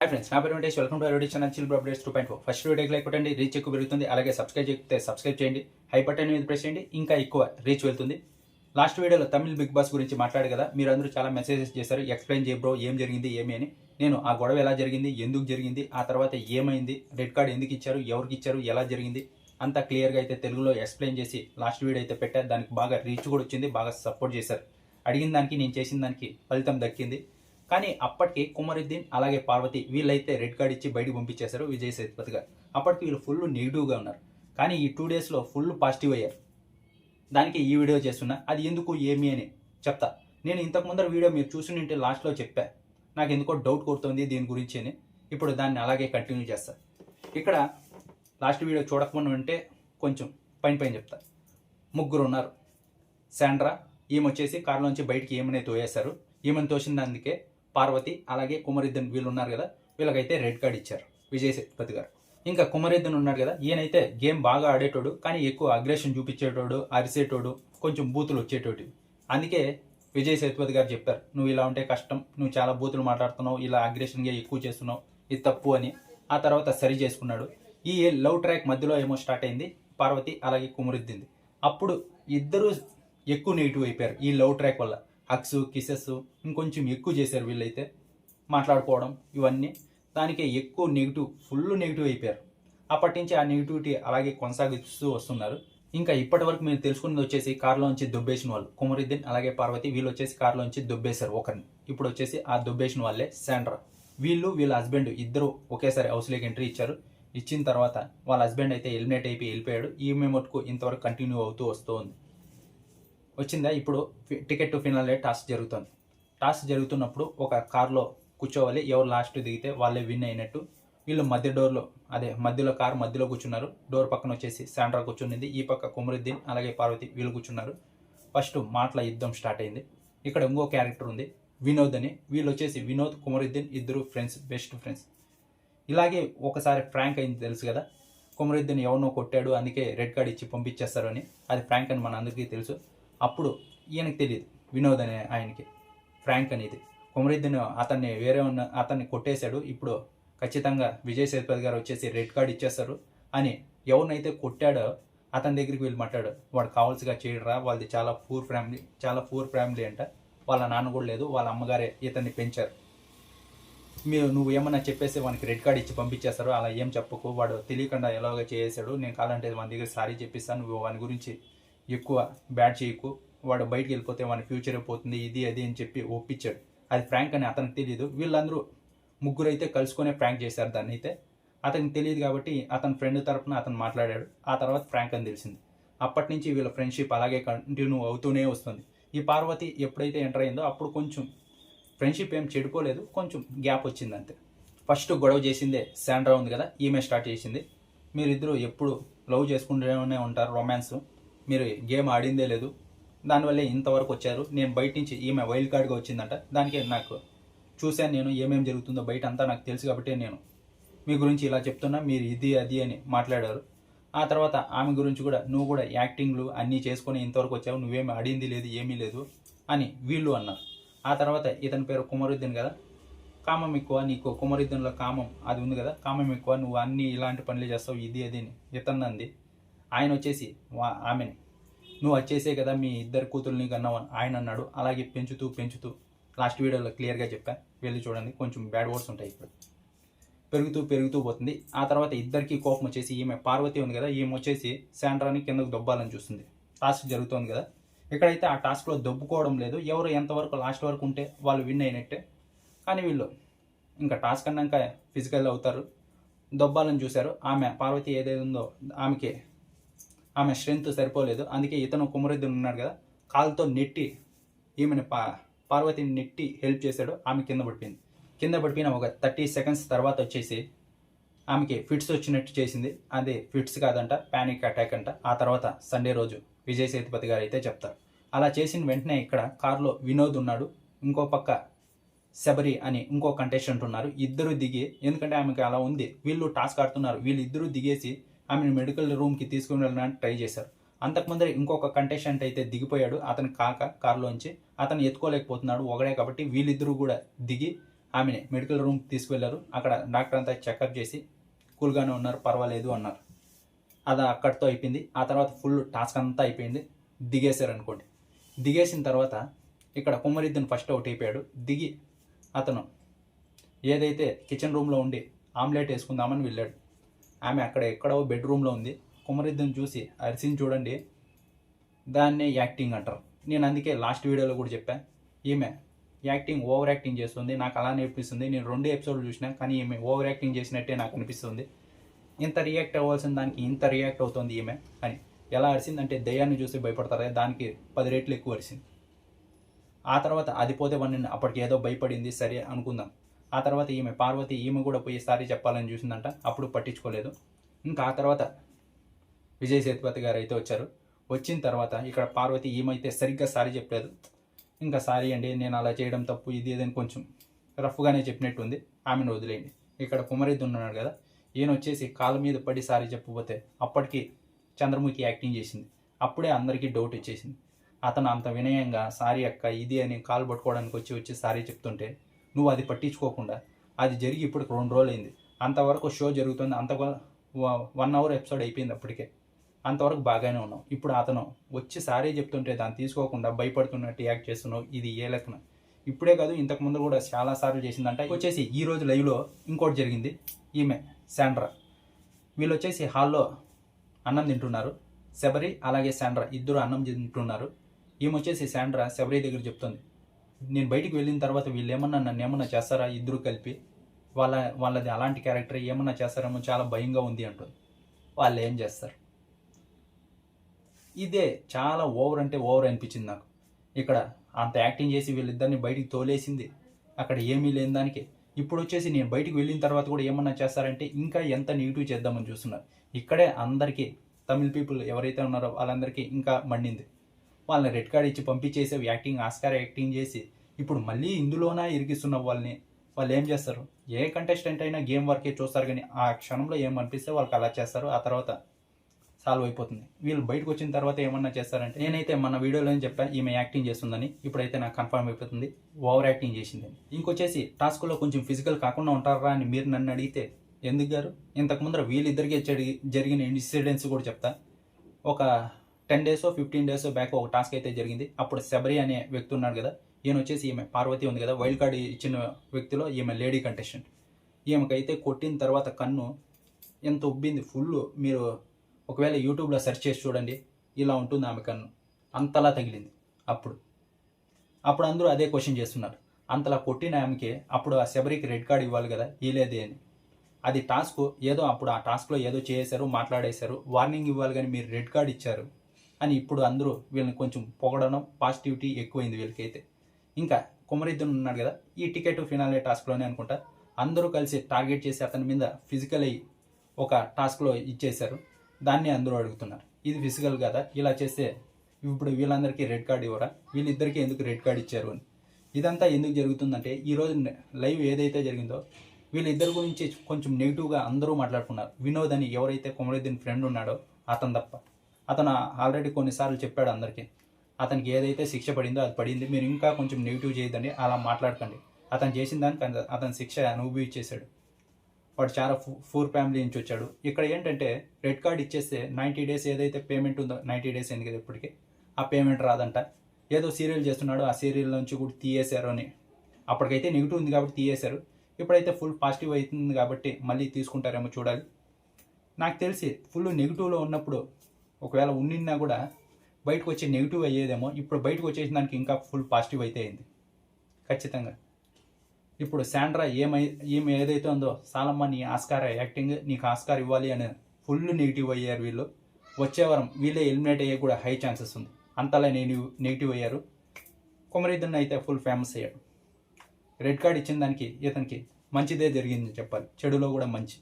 Hi friends, నా పేరు Venkatesh. Welcome to our channel chill updates 2.4. First వీడియోకి లైక్ కొట్టండి, రీచ్ ఎక్కువ పెరుగుతుంది. అలాగే సబ్స్క్రైబ్ చేస్తే సబ్స్క్రైబ్ చేయండి, హై బటన్ మీద ప్రెస్ చేయండి, ఇంకా ఎక్కువ రీచ్ వెళ్తుంది. లాస్ట్ వీడియోలో తమిళ్ బిగ్ బాస్ గురించి మాట్లాడు కదా, మీరు అందరూ చాలా మెసేజెస్ చేశారు, ఎక్స్ప్లెయిన్ చేయ బ్రో, ఏం జరిగింది ఏమి అని. నేను ఆ గొడవ ఎలా జరిగింది, ఎందుకు జరిగింది, ఆ తర్వాత ఏమైంది, రెడ్ కార్డ్ ఎందుకు ఇచ్చారు, ఎవరికి ఇచ్చారు, ఎలా జరిగింది అంతా క్లియర్గా అయితే తెలుగులో ఎక్స్ప్లెయిన్ చేసి లాస్ట్ వీడియో అయితే పెట్టారు. దానికి బాగా రీచ్ కూడా వచ్చింది, బాగా సపోర్ట్ చేశారు. అడిగిన దానికి నేను చేసిన దానికి ఫలితం దక్కింది. కానీ అప్పటికి కుమరుద్దీన్ అలాగే పార్వతి వీళ్ళైతే రెడ్ కార్డ్ ఇచ్చి బయటకు పంపించేశారు విజయ్ సేతుపతి గారు. అప్పటికి వీళ్ళు ఫుల్ నెగిటివ్గా ఉన్నారు. కానీ ఈ 2 డేస్లో ఫుల్ పాజిటివ్ అయ్యారు. దానికి ఈ వీడియో చేస్తున్నా. అది ఎందుకు ఏమి అని చెప్తా. నేను ఇంతకు ముందర వీడియో మీరు చూసుంటే లాస్ట్లో చెప్పా, నాకు ఎందుకో డౌట్ కొడుతుంది దీని గురించి అని. ఇప్పుడు దాన్ని అలాగే కంటిన్యూ చేస్తా. ఇక్కడ లాస్ట్ వీడియో చూడకుండా ఉంటే కొంచెం పైన చెప్తా. ముగ్గురు ఉన్నారు. శాండ్రా, ఈమె వచ్చేసి కారులోంచి బయటికి ఏమనే తోయేశారు. ఈమెను తోసిన అందుకే పార్వతి అలాగే కుమరుద్దీన్ వీళ్ళు ఉన్నారు కదా, వీళ్ళకైతే రెడ్ కార్డ్ ఇచ్చారు విజయ్ సేతుపతి గారు. ఇంకా కుమరుద్దీన్ ఉన్నారు కదా, ఈయనైతే గేమ్ బాగా ఆడేటోడు, కానీ ఎక్కువ అగ్రెషన్ చూపించేటోడు, అరిసేటోడు, కొంచెం బూతులు వచ్చేటోడు. అందుకే విజయ్ సేతుపతి గారు చెప్పారు, నువ్వు ఇలా ఉంటే కష్టం, నువ్వు చాలా బూతులు మాట్లాడుతున్నావు, ఇలా అగ్రెషన్గా ఎక్కువ చేస్తున్నావు, ఇది తప్పు అని. ఆ తర్వాత సరి చేసుకున్నాడు. ఈ లవ్ ట్రాక్ మధ్యలో ఏమో స్టార్ట్ అయింది పార్వతి అలాగే కుమరుద్దీన్. అప్పుడు ఇద్దరు ఎక్కువ నెగిటివ్ అయిపోయారు ఈ లవ్ ట్రాక్ వల్ల. హక్స్, కిసెస్ ఇంకొంచెం ఎక్కువ చేశారు వీళ్ళైతే, మాట్లాడుకోవడం ఇవన్నీ. దానికే ఎక్కువ నెగిటివ్, ఫుల్ నెగిటివ్ అయిపోయారు. అప్పటి నుంచి ఆ నెగిటివిటీ అలాగే కొనసాగిస్తూ వస్తున్నారు. ఇంకా ఇప్పటి వరకు మీరు తెలుసుకున్నది వచ్చేసి కారులోంచి దుబ్బేసిన వాళ్ళు కుమరుద్దీన్ అలాగే పార్వతి, వీళ్ళు వచ్చేసి కారులోంచి దుబ్బేశారు ఒకరిని. ఇప్పుడు వచ్చేసి ఆ దుబ్బేసిన వాళ్ళే శాండ్రా. వీళ్ళ హస్బెండ్ ఇద్దరు ఒకేసారి హౌస్లోకి ఎంట్రీ ఇచ్చారు. ఇచ్చిన తర్వాత వాళ్ళ హస్బెండ్ అయితే ఎలిమినేట్ అయిపోయి వెళ్ళిపోయాడు. ఈమె మటుకు ఇంతవరకు కంటిన్యూ అవుతూ వస్తూ ఉంది. వచ్చిందా? ఇప్పుడు టికెట్ టు ఫినాలే టాస్క్ జరుగుతుంది. టాస్క్ జరుగుతున్నప్పుడు ఒక కార్లో కూర్చోవాలి, ఎవరు లాస్ట్ దిగితే వాళ్ళే విన్ అయినట్టు. వీళ్ళు మధ్యలో కార్ మధ్యలో కూర్చున్నారు. డోర్ పక్కన వచ్చేసి శాండ్రా కూర్చునింది, ఈ పక్క కుమరుద్దీన్ అలాగే పార్వతి వీళ్ళు కూర్చున్నారు. ఫస్ట్ మాటల యుద్ధం స్టార్ట్ అయింది. ఇక్కడ ఇంకో క్యారెక్టర్ ఉంది వినోద్ అని. వీళ్ళు వచ్చేసి వినోద్, కుమరుద్దీన్ ఇద్దరు ఫ్రెండ్స్, బెస్ట్ ఫ్రెండ్స్. ఇలాగే ఒకసారి ఫ్రాంక్ అయింది తెలుసు కదా, కుమరుద్దీన్ ఎవరినో కొట్టాడు అందుకే రెడ్ కార్డ్ ఇచ్చి పంపించేస్తారు అని. అది ఫ్రాంక్ అని మన అందరికీ తెలుసు. అప్పుడు ఈయనకి తెలియదు, వినోద్ అనే ఆయనకి ఫ్రాంక్ అనేది. కుమరుద్దీన్ అతన్ని కొట్టేశాడు. ఇప్పుడు ఖచ్చితంగా విజయ్ సేతుపతి గారు వచ్చేసి రెడ్ కార్డ్ ఇచ్చేస్తారు అని ఎవరినైతే కొట్టాడో అతని దగ్గరికి వెళ్ళి మాట్లాడు, వాడు కావాల్సిగా చేయడరా, వాళ్ళది చాలా పూర్ ఫ్యామిలీ అంట, వాళ్ళ నాన్న కూడా లేదు, వాళ్ళ అమ్మగారే ఇతన్ని పెంచారు. నువ్వు ఏమన్నా చెప్పేసి వానికి రెడ్ కార్డ్ ఇచ్చి పంపించేస్తారు, అలా ఏం చెప్పకు, వాడు తెలియకుండా ఎలాగో చేసాడు, నేను కావాలంటే వాని దగ్గర సారీ చెప్పిస్తాను, నువ్వు వాని గురించి ఎక్కువ బ్యాడ్ చేయకు, వాడు బయటికి వెళ్ళిపోతే వాని ఫ్యూచర్ పోతుంది, ఇది అది అని చెప్పి ఒప్పించాడు. అది ఫ్రాంక్ అని అతనికి తెలియదు. వీళ్ళందరూ ముగ్గురు అయితే కలుసుకునే ఫ్రాంక్ చేశారు దాన్ని. అయితే అతనికి తెలియదు కాబట్టి అతని ఫ్రెండ్ తరపున అతను మాట్లాడాడు. ఆ తర్వాత ఫ్రాంక్ అని తెలిసింది. అప్పటి నుంచి వీళ్ళ ఫ్రెండ్షిప్ అలాగే కంటిన్యూ అవుతూనే వస్తుంది. ఈ పార్వతి ఎప్పుడైతే ఎంటర్ అయిందో అప్పుడు కొంచెం ఫ్రెండ్షిప్ ఏం చెడిపోలేదు, కొంచెం గ్యాప్ వచ్చింది అంతే. ఫస్ట్ గొడవ చేసిందే శాండ్రా ఉంది కదా, ఈమె స్టార్ట్ చేసింది. మీరిద్దరూ ఎప్పుడు లవ్ చేసుకుంటూనే ఉంటారు, రొమాన్స్, మీరు గేమ్ ఆడిందే లేదు, దానివల్లే ఇంతవరకు వచ్చారు. నేను బయట నుంచి ఈమె వైల్డ్ కార్డ్గా వచ్చిందంట, దానికే నాకు చూశాను, నేను ఏమేమి జరుగుతుందో బయట అంతా నాకు తెలుసు కాబట్టి నేను మీ గురించి ఇలా చెప్తున్నా, మీరు ఇది అది అని మాట్లాడారు. ఆ తర్వాత ఆమె గురించి కూడా, నువ్వు కూడా యాక్టింగ్లు అన్నీ చేసుకొని ఇంతవరకు వచ్చావు, నువ్వేమి ఆడింది లేదు ఏమీ లేదు అని వీళ్ళు అన్నారు. ఆ తర్వాత ఇతని పేరు కుమరుద్దీన్ కదా, కామం ఎక్కువ నీకు, కుమరుద్దీన్లో కామం అది ఉంది కదా, కామం ఎక్కువ, నువ్వు అన్నీ ఇలాంటి పనులు చేస్తావు ఇది అది అని ఇతను అంది. ఆయన వచ్చేసి ఆమెని, నువ్వు వచ్చేసే కదా మీ ఇద్దరు కూతుర్ని కన్నావు ఆయన అన్నాడు. అలాగే పెంచుతూ లాస్ట్ వీడియోలో క్లియర్గా చెప్పాను, వెళ్ళి చూడండి, కొంచెం బ్యాడ్ వర్డ్స్ ఉంటాయి. ఇప్పుడు పెరుగుతూ పోతుంది. ఆ తర్వాత ఇద్దరికి కోపం వచ్చేసి, ఈమె పార్వతి ఉంది కదా, ఈమె వచ్చేసి శాండ్రాని కిందకు దొబ్బాలని చూస్తుంది. టాస్క్ జరుగుతుంది కదా, ఇక్కడైతే ఆ టాస్క్లో దొబ్బుకోవడం లేదు, ఎవరు ఎంతవరకు లాస్ట్ వరకు ఉంటే వాళ్ళు విన్ అయినట్టే. కానీ వీళ్ళు ఇంకా టాస్క్ అన్నాక ఫిజికల్ అవుతారు, దొబ్బాలని చూశారు. ఆమె పార్వతి ఏదైతే ఉందో ఆమె స్ట్రెంత్ సరిపోలేదు, అందుకే ఇతను కుమరుద్దీన్ ఉన్నాడు కదా, కాలుతో నెట్టి ఈమెను పార్వతిని నెట్టి హెల్ప్ చేశాడు. ఆమె కింద పడిపోయిన ఒక 30 సెకండ్స్ తర్వాత వచ్చేసి ఆమెకి ఫిట్స్ వచ్చినట్టు చేసింది. అదే ఫిట్స్ కాదంట, ప్యానిక్ అటాక్ అంట. ఆ తర్వాత సండే రోజు విజయ్ సేతుపతి గారు అయితే చెప్తారు. అలా చేసిన వెంటనే ఇక్కడ కారులో వినోద్ ఉన్నాడు, ఇంకో పక్క శబరి అని ఇంకో కంటెస్టెంట్ ఉన్నారు. ఇద్దరు దిగి, ఎందుకంటే ఆమెకి అలా ఉంది, వీళ్ళు టాస్క్ ఆడుతున్నారు, వీళ్ళిద్దరూ దిగేసి ఆమెను మెడికల్ రూమ్కి తీసుకుని వెళ్ళడానికి ట్రై చేశారు. అంతకుముందర ఇంకొక కంటెస్టెంట్ అయితే దిగిపోయాడు, అతని కారులోంచి అతను ఎత్తుకోలేకపోతున్నాడు ఒకడే కాబట్టి వీళ్ళిద్దరూ కూడా దిగి ఆమెని మెడికల్ రూమ్కి తీసుకువెళ్ళారు. అక్కడ డాక్టర్ అంతా చెకప్ చేసి కూల్గానే ఉన్నారు, పర్వాలేదు అన్నారు. అది అక్కడితో అయిపోయింది. ఆ తర్వాత ఫుల్ టాస్క్ అంతా అయిపోయింది. దిగేశారు అనుకోండి. దిగేసిన తర్వాత ఇక్కడ కుమరిద్దన్ ఫస్ట్ అవుట్ అయిపోయాడు. దిగి అతను ఏదైతే కిచెన్ రూమ్లో ఉండి ఆమ్లెట్ వేసుకుందామని వెళ్ళాడు. ఆమె అక్కడ ఎక్కడో బెడ్రూమ్లో ఉంది. కుమరిద్దన్ చూసి అరిసింది చూడండి, దాన్నే యాక్టింగ్ అంటారు. నేను అందుకే లాస్ట్ వీడియోలో కూడా చెప్పాను, ఈమె యాక్టింగ్ ఓవర్ యాక్టింగ్ చేస్తుంది, నాకు అలానే అనిపిస్తుంది. నేను 2 ఎపిసోడ్లు చూసినా కానీ ఈమె ఓవర్ యాక్టింగ్ చేసినట్టే నాకు అనిపిస్తుంది. ఇంత రియాక్ట్ అవ్వాల్సిన దానికి ఇంత రియాక్ట్ అవుతుంది ఈమె అని. ఎలా అరిసిందంటే దయ్యాన్ని చూసి భయపడతారా, దానికి 10 రెట్లు ఎక్కువ అరిసింది. ఆ తర్వాత అది పోతే వన్ అప్పటికి ఏదో భయపడింది సరే అనుకుందాం. ఆ తర్వాత ఈమె పార్వతి ఈమె కూడా పోయి సారీ చెప్పాలని చూసిందంట, అప్పుడు పట్టించుకోలేదు. ఇంకా ఆ తర్వాత విజయ్ సేతుపతి గారు అయితే వచ్చారు. వచ్చిన తర్వాత ఇక్కడ పార్వతి ఈమైతే సరిగ్గా సారీ చెప్పలేదు. ఇంకా సారీ అండి, నేను అలా చేయడం తప్పు, ఇది ఏదని కొంచెం రఫ్గానే చెప్పినట్టుంది, ఆమెను వదిలేయండి. ఇక్కడ కుమరిద్దు ఉన్నాడు కదా, ఈయన వచ్చేసి కాళ్ళ మీద పడి సారీ చెప్పబోతే అప్పటికి చంద్రముఖి యాక్టింగ్ చేసింది. అప్పుడే అందరికీ డౌట్ వచ్చేసింది. అతను అంత వినయంగా సారీ అక్క ఇది అని కాలు పట్టుకోవడానికి వచ్చి సారీ చెప్తుంటే నువ్వు అది పట్టించుకోకుండా, అది జరిగి ఇప్పుడు 2 రోజులు అయింది, అంతవరకు షో జరుగుతుంది, 1 అవర్ ఎపిసోడ్ అయిపోయింది అప్పటికే, అంతవరకు బాగానే ఉన్నావు. ఇప్పుడు అతను వచ్చి సారీ చెప్తుంటే దాన్ని తీసుకోకుండా భయపడుతున్నట్టు యాక్ట్ చేస్తున్నావు, ఇది ఏ లెక్కన? ఇప్పుడే కాదు ఇంతకుముందు కూడా చాలాసార్లు చేసిందంట. వచ్చేసి ఈరోజు లైవ్లో ఇంకోటి జరిగింది. ఈమె శాండ్రా వీళ్ళు వచ్చేసి హాల్లో అన్నం తింటున్నారు. శబరి అలాగే శాండ్రా ఇద్దరు అన్నం తింటున్నారు. ఈమె వచ్చేసి శాండ్రా శబరి దగ్గర చెప్తుంది, నేను బయటికి వెళ్ళిన తర్వాత వీళ్ళు ఏమన్నా నన్ను ఏమన్నా చేస్తారా, ఇద్దరు కలిపి వాళ్ళది అలాంటి క్యారెక్టర్ ఏమన్నా చేస్తారేమో, చాలా భయంగా ఉంది అంటుంది. వాళ్ళు ఏం చేస్తారు? ఇదే చాలా ఓవర్ అంటే ఓవర్ అనిపించింది నాకు. ఇక్కడ అంత యాక్టింగ్ చేసి వీళ్ళిద్దరిని బయటికి తోలేసింది అక్కడ ఏమీ లేని దానికి. ఇప్పుడు వచ్చేసి నేను బయటికి వెళ్ళిన తర్వాత కూడా ఏమన్నా చేస్తారంటే ఇంకా ఎంత నెగిటివ్ చేద్దామని చూస్తున్నారు. ఇక్కడే అందరికీ తమిళ్ పీపుల్ ఎవరైతే ఉన్నారో వాళ్ళందరికీ ఇంకా మండింది. వాళ్ళని రెడ్ కార్డ్ ఇచ్చి పంపించేసే యాక్టింగ్ ఆస్కార్ యాక్టింగ్ చేసి ఇప్పుడు మళ్ళీ ఇందులోనా ఇరికిస్తున్న వాళ్ళని వాళ్ళు ఏం చేస్తారు? ఏ కంటెస్టెంట్ అయినా గేమ్ వరకే చూస్తారు, కానీ ఆ క్షణంలో ఏమనిపిస్తే వాళ్ళకి అలా చేస్తారు, ఆ తర్వాత సాల్వ్ అయిపోతుంది. వీళ్ళు బయటకు వచ్చిన తర్వాత ఏమన్నా చేస్తారంటే, నేనైతే మన వీడియోలోనే చెప్పాను ఈమె యాక్టింగ్ చేస్తుందని, ఇప్పుడైతే నాకు కన్ఫర్మ్ అయిపోతుంది ఓవర్ యాక్టింగ్ చేసిందని. ఇంకొచ్చేసి టాస్క్లో కొంచెం ఫిజికల్ కాకుండా ఉంటారా అని మీరు నన్ను అడిగితే, ఎందుకు గారు ఇంతకు ముందర వీళ్ళిద్దరికీ జరిగిన ఇన్సిడెంట్స్ కూడా చెప్తా. ఒక 10 days 15 days బ్యాక్ ఒక టాస్క్ అయితే జరిగింది. అప్పుడు శబరి అనే వ్యక్తి ఉన్నాడు కదా, ఈయన వచ్చేసి ఈమె పార్వతి ఉంది కదా, వైల్డ్ కార్డ్ ఇచ్చిన వ్యక్తిలో ఈమె లేడీ కంటెస్టెంట్. ఈమెకైతే కొట్టిన తర్వాత కన్ను ఎంత ఉబ్బింది ఫుల్. మీరు ఒకవేళ యూట్యూబ్లో సెర్చ్ చేసి చూడండి, ఇలా ఉంటుంది ఆమె కన్ను, అంతలా తగిలింది. అప్పుడు అందరూ అదే క్వశ్చన్ చేస్తున్నారు, అంతలా కొట్టిన ఆమెకి అప్పుడు ఆ శబరికి రెడ్ కార్డ్ ఇవ్వాలి కదా, ఇలేదే అని. అది టాస్క్ ఏదో, అప్పుడు ఆ టాస్క్లో ఏదో చేశారు, మాట్లాడేశారు, వార్నింగ్ ఇవ్వాలి కానీ మీరు రెడ్ కార్డ్ ఇచ్చారు అని ఇప్పుడు అందరూ వీళ్ళని కొంచెం పొగడడం, పాజిటివిటీ ఎక్కువైంది వీళ్ళకైతే. ఇంకా కుమరిద్దన్ ఉన్నాడు కదా, ఈ టికెట్ ఫినాలే టాస్క్లోనే అనుకుంటా, అందరూ కలిసి టార్గెట్ చేసి అతని మీద ఫిజికల్ అయ్యి ఒక టాస్క్లో ఇచ్చేశారు. దాన్ని అందరూ అడుగుతున్నారు, ఇది ఫిజికల్ కదా, ఇలా చేస్తే ఇప్పుడు వీళ్ళందరికీ రెడ్ కార్డ్ ఇవ్వరా, వీళ్ళిద్దరికీ ఎందుకు రెడ్ కార్డ్ ఇచ్చారు అని. ఇదంతా ఎందుకు జరుగుతుందంటే, ఈరోజు లైవ్ ఏదైతే జరిగిందో వీళ్ళిద్దరి గురించి కొంచెం నెగిటివ్గా అందరూ మాట్లాడుకున్నారు. వినోద్ అని ఎవరైతే కుమరిద్దన్ ఫ్రెండ్ ఉన్నాడో అతను తప్ప. అతను ఆల్రెడీ కొన్నిసార్లు చెప్పాడు అందరికీ, అతనికి ఏదైతే శిక్ష పడిందో అది పడింది, మీరు ఇంకా కొంచెం నెగిటివ్ చేయదండి, అలా మాట్లాడకండి. అతను చేసిన దానికి అతని శిక్ష అనుభవించేశాడు. వాడు చాలా పూర్ ఫ్యామిలీ నుంచి వచ్చాడు. ఇక్కడ ఏంటంటే రెడ్ కార్డ్ ఇచ్చేస్తే 90 days ఏదైతే పేమెంట్ ఉందో, 90 days అయింది కదా ఇప్పటికీ, ఆ పేమెంట్ రాదంట. ఏదో సీరియల్ చేస్తున్నాడు, ఆ సీరియల్ నుంచి కూడా తీయేశారు అని. అప్పటికైతే నెగిటివ్ ఉంది కాబట్టి తీయేశారు, ఇప్పుడైతే ఫుల్ పాజిటివ్ అవుతుంది కాబట్టి మళ్ళీ తీసుకుంటారేమో చూడాలి. నాకు తెలిసి ఫుల్ నెగిటివ్లో ఉన్నప్పుడు ఒకవేళ ఉన్నిన్నా కూడా బయటకు వచ్చి నెగిటివ్ అయ్యేదేమో, ఇప్పుడు బయటకు వచ్చేసిన దానికి ఇంకా ఫుల్ పాజిటివ్ అయితే అయింది ఖచ్చితంగా. ఇప్పుడు శాండ్రా ఈమె ఏదైతే ఉందో, సాలమ్మ నీ ఆస్కార్ యాక్టింగ్, నీకు ఆస్కార్ ఇవ్వాలి అని ఫుల్ నెగిటివ్ అయ్యారు వీళ్ళు. వచ్చే వారం వీళ్ళే ఎలిమినేట్ అయ్యే కూడా హై ఛాన్సెస్ ఉంది, అంతలా నెగిటివ్ అయ్యారు. కుమరిద్దన్ అయితే ఫుల్ ఫేమస్ అయ్యాడు. రెడ్ కార్డ్ ఇచ్చిన దానికి ఇతనికి మంచిదే జరిగింది చెప్పాలి, చెడులో కూడా మంచి.